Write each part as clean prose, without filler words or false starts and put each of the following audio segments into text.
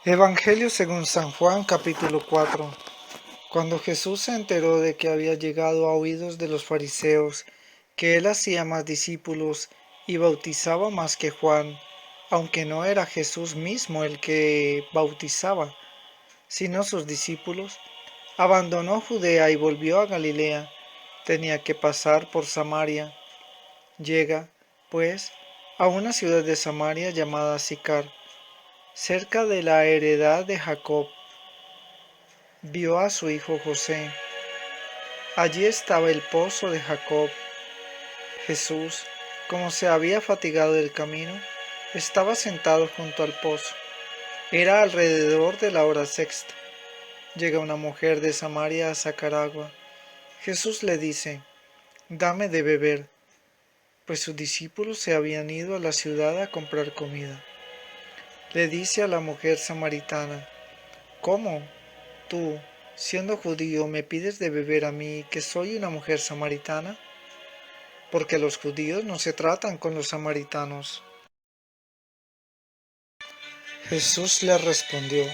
Evangelio según San Juan capítulo 4. Cuando Jesús se enteró de que había llegado a oídos de los fariseos que él hacía más discípulos y bautizaba más que Juan, aunque no era Jesús mismo el que bautizaba, sino sus discípulos, abandonó Judea y volvió a Galilea. Tenía que pasar por Samaria. Llega, pues, a una ciudad de Samaria llamada Sicar, cerca de la heredad de Jacob. Vio a su hijo José. Allí estaba el pozo de Jacob. Jesús, como se había fatigado del camino, estaba sentado junto al pozo. Era alrededor de la hora sexta. Llega una mujer de Samaria a sacar agua. Jesús le dice: «Dame de beber», pues sus discípulos se habían ido a la ciudad a comprar comida. Le dice a la mujer samaritana: «¿Cómo? Tú, siendo judío, me pides de beber a mí, que soy una mujer samaritana», porque los judíos no se tratan con los samaritanos. Jesús le respondió: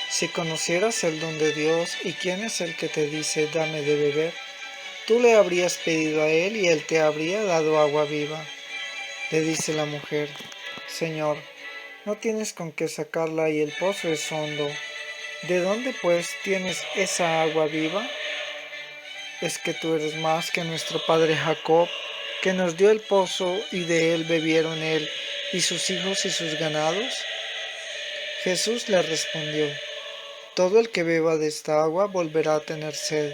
«Si conocieras el don de Dios y quién es el que te dice dame de beber, tú le habrías pedido a él y él te habría dado agua viva». Le dice la mujer: «Señor, no tienes con qué sacarla y el pozo es hondo. ¿De dónde pues tienes esa agua viva? ¿Es que tú eres más que nuestro padre Jacob, que nos dio el pozo y de él bebieron él y sus hijos y sus ganados?» Jesús le respondió: «Todo el que beba de esta agua volverá a tener sed,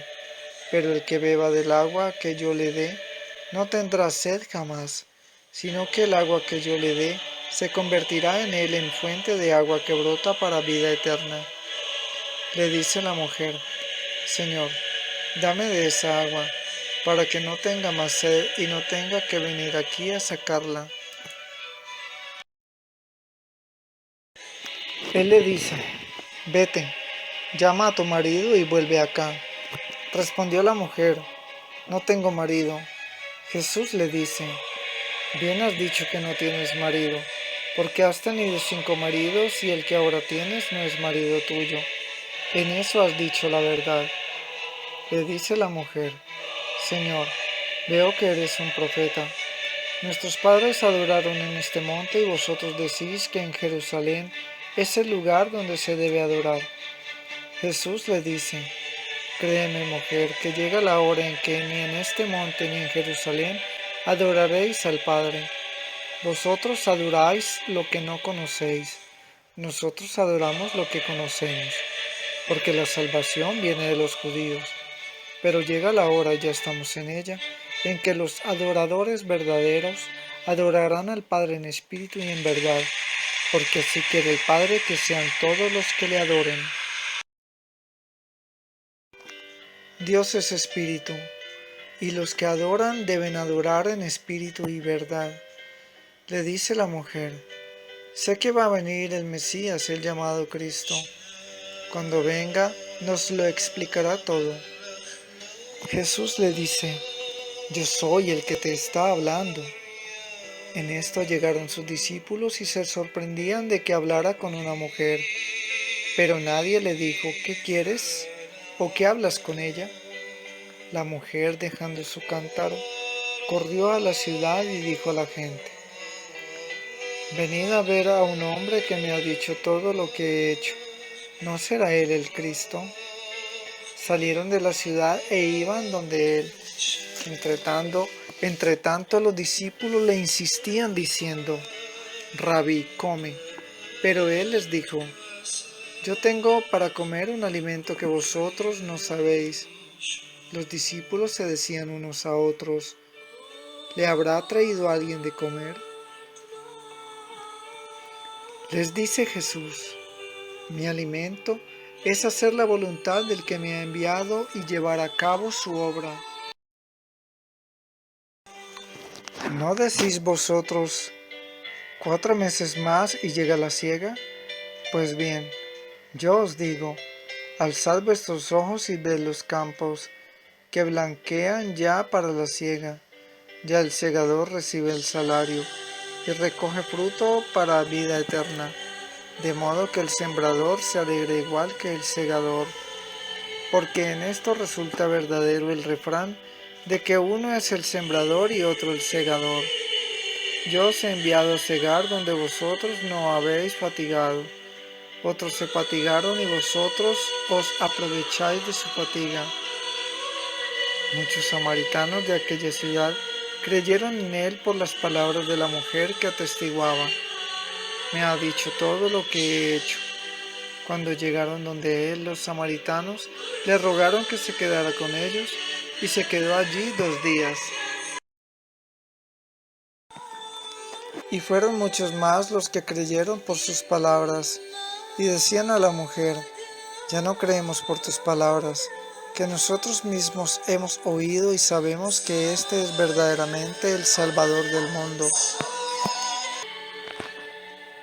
pero el que beba del agua que yo le dé no tendrá sed jamás, sino que el agua que yo le dé se convertirá en él en fuente de agua que brota para vida eterna». Le dice la mujer: «Señor, dame de esa agua, para que no tenga más sed y no tenga que venir aquí a sacarla». Él le dice: «Vete, llama a tu marido y vuelve acá». Respondió la mujer: «No tengo marido». Jesús le dice: «Bien has dicho que no tienes marido, porque has tenido 5 maridos y el que ahora tienes no es marido tuyo. En eso has dicho la verdad». Le dice la mujer: «Señor, veo que eres un profeta. Nuestros padres adoraron en este monte y vosotros decís que en Jerusalén es el lugar donde se debe adorar». Jesús le dice: «Créeme, mujer, que llega la hora en que ni en este monte ni en Jerusalén adoraréis al Padre. Vosotros adoráis lo que no conocéis, nosotros adoramos lo que conocemos, porque la salvación viene de los judíos. Pero llega la hora, y ya estamos en ella, en que los adoradores verdaderos adorarán al Padre en espíritu y en verdad, porque así quiere el Padre que sean todos los que le adoren». Dios es espíritu, y los que adoran deben adorar en espíritu y verdad. Le dice la mujer: «Sé que va a venir el Mesías, el llamado Cristo. Cuando venga, nos lo explicará todo». Jesús le dice: «Yo soy el que te está hablando». En esto llegaron sus discípulos y se sorprendían de que hablara con una mujer, pero nadie le dijo: «¿Qué quieres?», o «¿Qué hablas con ella?». La mujer, dejando su cántaro, corrió a la ciudad y dijo a la gente: «Venid a ver a un hombre que me ha dicho todo lo que he hecho. ¿No será él el Cristo?». Salieron de la ciudad e iban donde él. Entre tanto los discípulos le insistían diciendo: «Rabí, come». Pero él les dijo: «Yo tengo para comer un alimento que vosotros no sabéis». Los discípulos se decían unos a otros: «¿Le habrá traído alguien de comer?». Les dice Jesús: «Mi alimento es hacer la voluntad del que me ha enviado y llevar a cabo su obra». ¿No decís vosotros: 4 meses más y llega la siega? Pues bien, yo os digo: alzad vuestros ojos y ved los campos, que blanquean ya para la siega. Ya el segador recibe el salario y recoge fruto para vida eterna, de modo que el sembrador se alegre igual que el segador, porque en esto resulta verdadero el refrán de que uno es el sembrador y otro el segador. Yo os he enviado a segar donde vosotros no habéis fatigado. Otros se fatigaron y vosotros os aprovecháis de su fatiga. Muchos samaritanos de aquella ciudad creyeron en él por las palabras de la mujer que atestiguaba: me ha dicho todo lo que he hecho. Cuando llegaron donde él, los samaritanos le rogaron que se quedara con ellos, y se quedó allí 2 días. Y fueron muchos más los que creyeron por sus palabras, y decían a la mujer: ya no creemos por tus palabras, que nosotros mismos hemos oído y sabemos que este es verdaderamente el Salvador del mundo.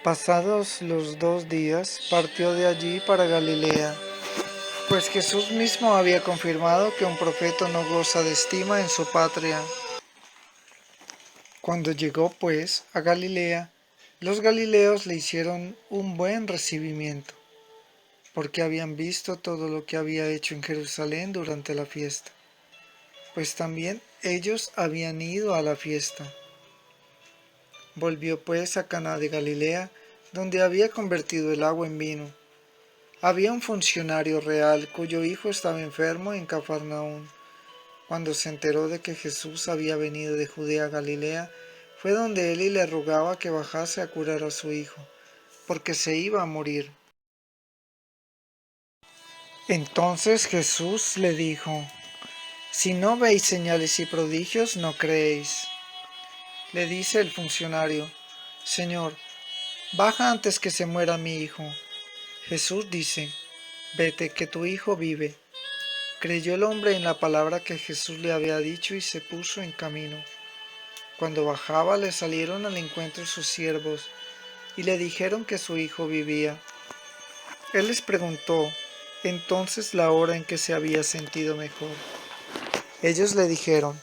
Pasados los 2 días, partió de allí para Galilea, pues Jesús mismo había confirmado que un profeta no goza de estima en su patria. Cuando llegó pues a Galilea, los galileos le hicieron un buen recibimiento, porque habían visto todo lo que había hecho en Jerusalén durante la fiesta, pues también ellos habían ido a la fiesta. Volvió pues a Caná de Galilea, donde había convertido el agua en vino. Había un funcionario real cuyo hijo estaba enfermo en Cafarnaún. Cuando se enteró de que Jesús había venido de Judea a Galilea, fue donde él y le rogaba que bajase a curar a su hijo, porque se iba a morir. Entonces Jesús le dijo: si no veis señales y prodigios, no creéis. Le dice el funcionario: Señor, baja antes que se muera mi hijo. Jesús dice: vete, que tu hijo vive. Creyó el hombre en la palabra que Jesús le había dicho y se puso en camino. Cuando bajaba, le salieron al encuentro sus siervos y le dijeron que su hijo vivía. Él les preguntó entonces la hora en que se había sentido mejor. Ellos le dijeron: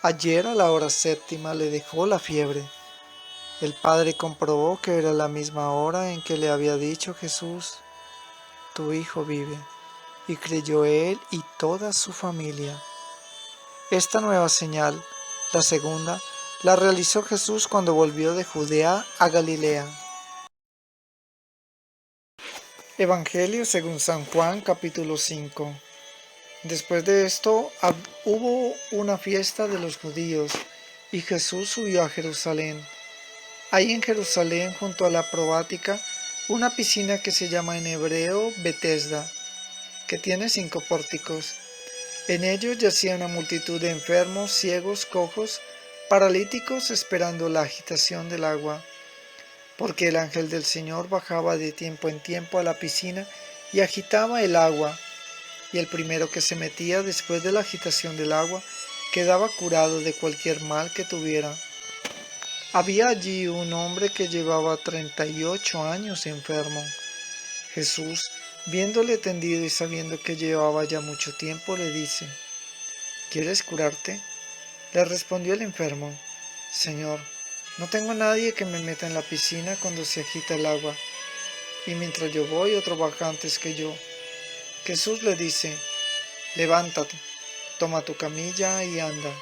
ayer a la hora 7 le dejó la fiebre. El padre comprobó que era la misma hora en que le había dicho Jesús: tu hijo vive. Y creyó él y toda su familia. Esta nueva señal, la segunda, la realizó Jesús cuando volvió de Judea a Galilea. Evangelio según San Juan, capítulo 5. Después de esto hubo una fiesta de los judíos, y Jesús subió a Jerusalén. Hay en Jerusalén, junto a la Probática, una piscina que se llama en hebreo Betesda, que tiene 5 pórticos. En ellos yacía una multitud de enfermos, ciegos, cojos, paralíticos, esperando la agitación del agua, porque el ángel del Señor bajaba de tiempo en tiempo a la piscina y agitaba el agua, y el primero que se metía después de la agitación del agua quedaba curado de cualquier mal que tuviera. Había allí un hombre que llevaba 38 años enfermo. Jesús, viéndole tendido y sabiendo que llevaba ya mucho tiempo, le dice: ¿quieres curarte? Le respondió el enfermo: Señor, no tengo nadie que me meta en la piscina cuando se agita el agua, y mientras yo voy, otro baja antes que yo. Jesús le dice: levántate, toma tu camilla y anda.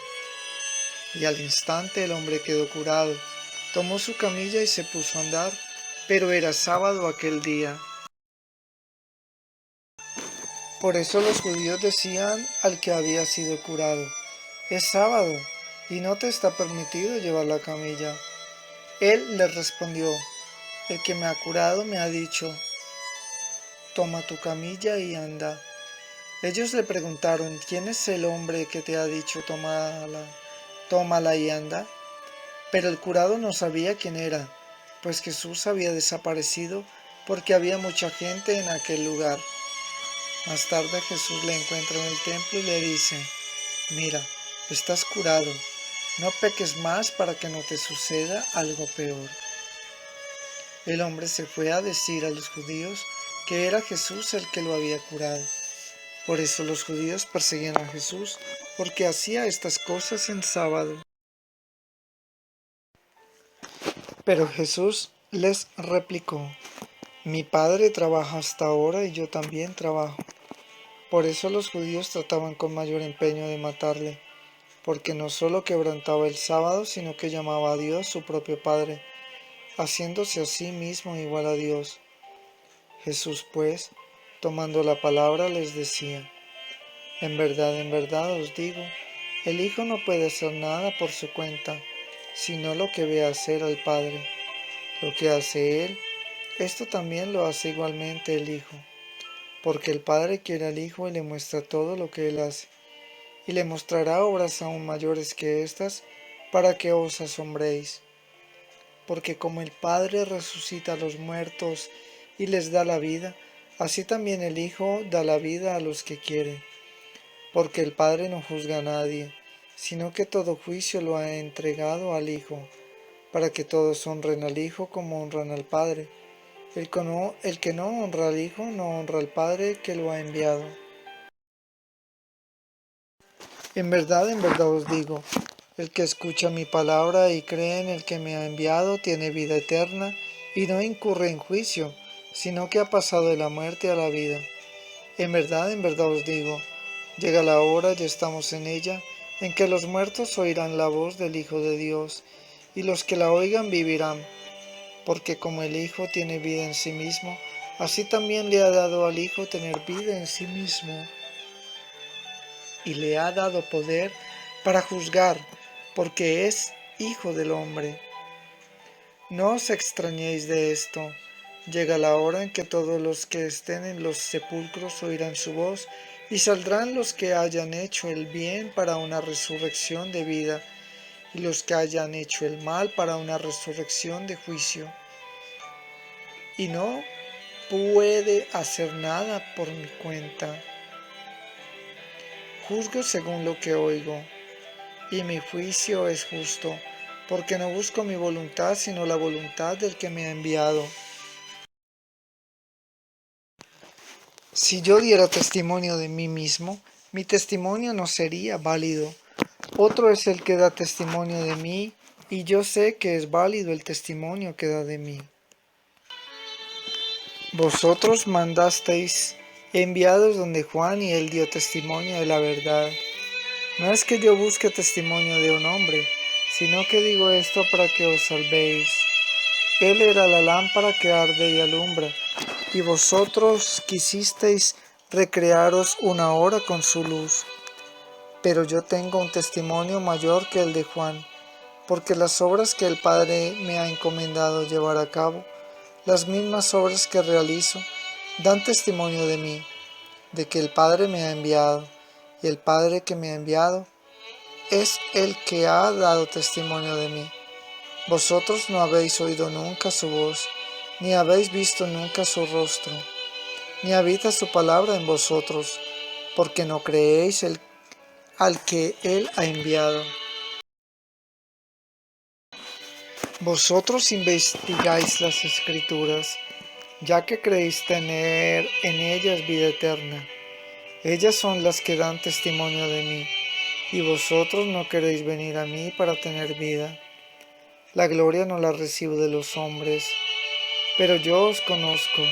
Y al instante el hombre quedó curado, tomó su camilla y se puso a andar, pero era sábado aquel día. Por eso los judíos decían al que había sido curado: es sábado, y no te está permitido llevar la camilla. Él les respondió: el que me ha curado me ha dicho: toma tu camilla y anda. Ellos le preguntaron: ¿quién es el hombre que te ha dicho tómala y anda? Pero el curado no sabía quién era, pues Jesús había desaparecido porque había mucha gente en aquel lugar. Más tarde Jesús le encuentra en el templo y le dice: mira, estás curado, no peques más para que no te suceda algo peor. El hombre se fue a decir a los judíos que era Jesús el que lo había curado. Por eso los judíos perseguían a Jesús, porque hacía estas cosas en sábado. Pero Jesús les replicó: Mi padre trabaja hasta ahora y yo también trabajo. Por eso los judíos trataban con mayor empeño de matarle, porque no solo quebrantaba el sábado, sino que llamaba a Dios su propio Padre, haciéndose a sí mismo igual a Dios. Jesús, pues, tomando la palabra, les decía: en verdad os digo, el Hijo no puede hacer nada por su cuenta, sino lo que ve hacer al Padre. Lo que hace Él, esto también lo hace igualmente el Hijo, porque el Padre quiere al Hijo y le muestra todo lo que Él hace, y le mostrará obras aún mayores que estas, para que os asombréis. Porque como el Padre resucita a los muertos y les da la vida, así también el Hijo da la vida a los que quiere. Porque el Padre no juzga a nadie, sino que todo juicio lo ha entregado al Hijo, para que todos honren al Hijo como honran al Padre. El que no honra al Hijo no honra al Padre que lo ha enviado. En verdad os digo, el que escucha mi palabra y cree en el que me ha enviado tiene vida eterna y no incurre en juicio, sino que ha pasado de la muerte a la vida. En verdad os digo, llega la hora, ya estamos en ella, en que los muertos oirán la voz del Hijo de Dios, y los que la oigan vivirán, porque como el Hijo tiene vida en sí mismo, así también le ha dado al Hijo tener vida en sí mismo, y le ha dado poder para juzgar, porque es Hijo del hombre. No os extrañéis de esto. Llega la hora en que todos los que estén en los sepulcros oirán su voz, y saldrán los que hayan hecho el bien para una resurrección de vida, y los que hayan hecho el mal para una resurrección de juicio. Y no puede hacer nada por mi cuenta. Juzgo según lo que oigo, y mi juicio es justo, porque no busco mi voluntad, sino la voluntad del que me ha enviado. Si yo diera testimonio de mí mismo, mi testimonio no sería válido. Otro es el que da testimonio de mí, y yo sé que es válido el testimonio que da de mí. Vosotros mandasteis enviados donde Juan y él dio testimonio de la verdad. No es que yo busque testimonio de un hombre, sino que digo esto para que os salvéis. Él era la lámpara que arde y alumbra, y vosotros quisisteis recrearos una hora con su luz. Pero yo tengo un testimonio mayor que el de Juan, porque las obras que el Padre me ha encomendado llevar a cabo, las mismas obras que realizo, dan testimonio de mí, de que el Padre me ha enviado, y el Padre que me ha enviado es el que ha dado testimonio de mí. Vosotros no habéis oído nunca su voz, ni habéis visto nunca su rostro, ni habita su palabra en vosotros, porque no creéis al que él ha enviado. Vosotros investigáis las Escrituras, ya que creéis tener en ellas vida eterna. Ellas son las que dan testimonio de mí, y vosotros no queréis venir a mí para tener vida. La gloria no la recibo de los hombres, pero yo os conozco.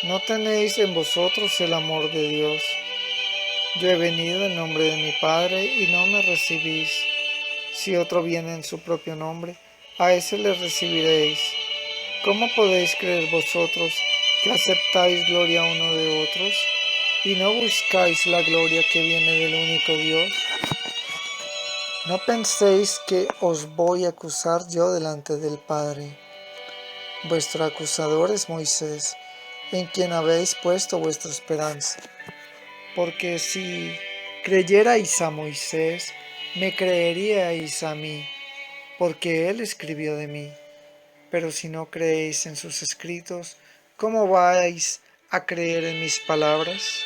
No tenéis en vosotros el amor de Dios. Yo he venido en nombre de mi Padre y no me recibís. Si otro viene en su propio nombre, a ese le recibiréis. ¿Cómo podéis creer vosotros que aceptáis gloria uno de otros y no buscáis la gloria que viene del único Dios? No penséis que os voy a acusar yo delante del Padre. Vuestro acusador es Moisés, en quien habéis puesto vuestra esperanza. Porque si creyerais a Moisés, me creeríais a mí, porque él escribió de mí. Pero si no creéis en sus escritos, ¿cómo vais a creer en mis palabras?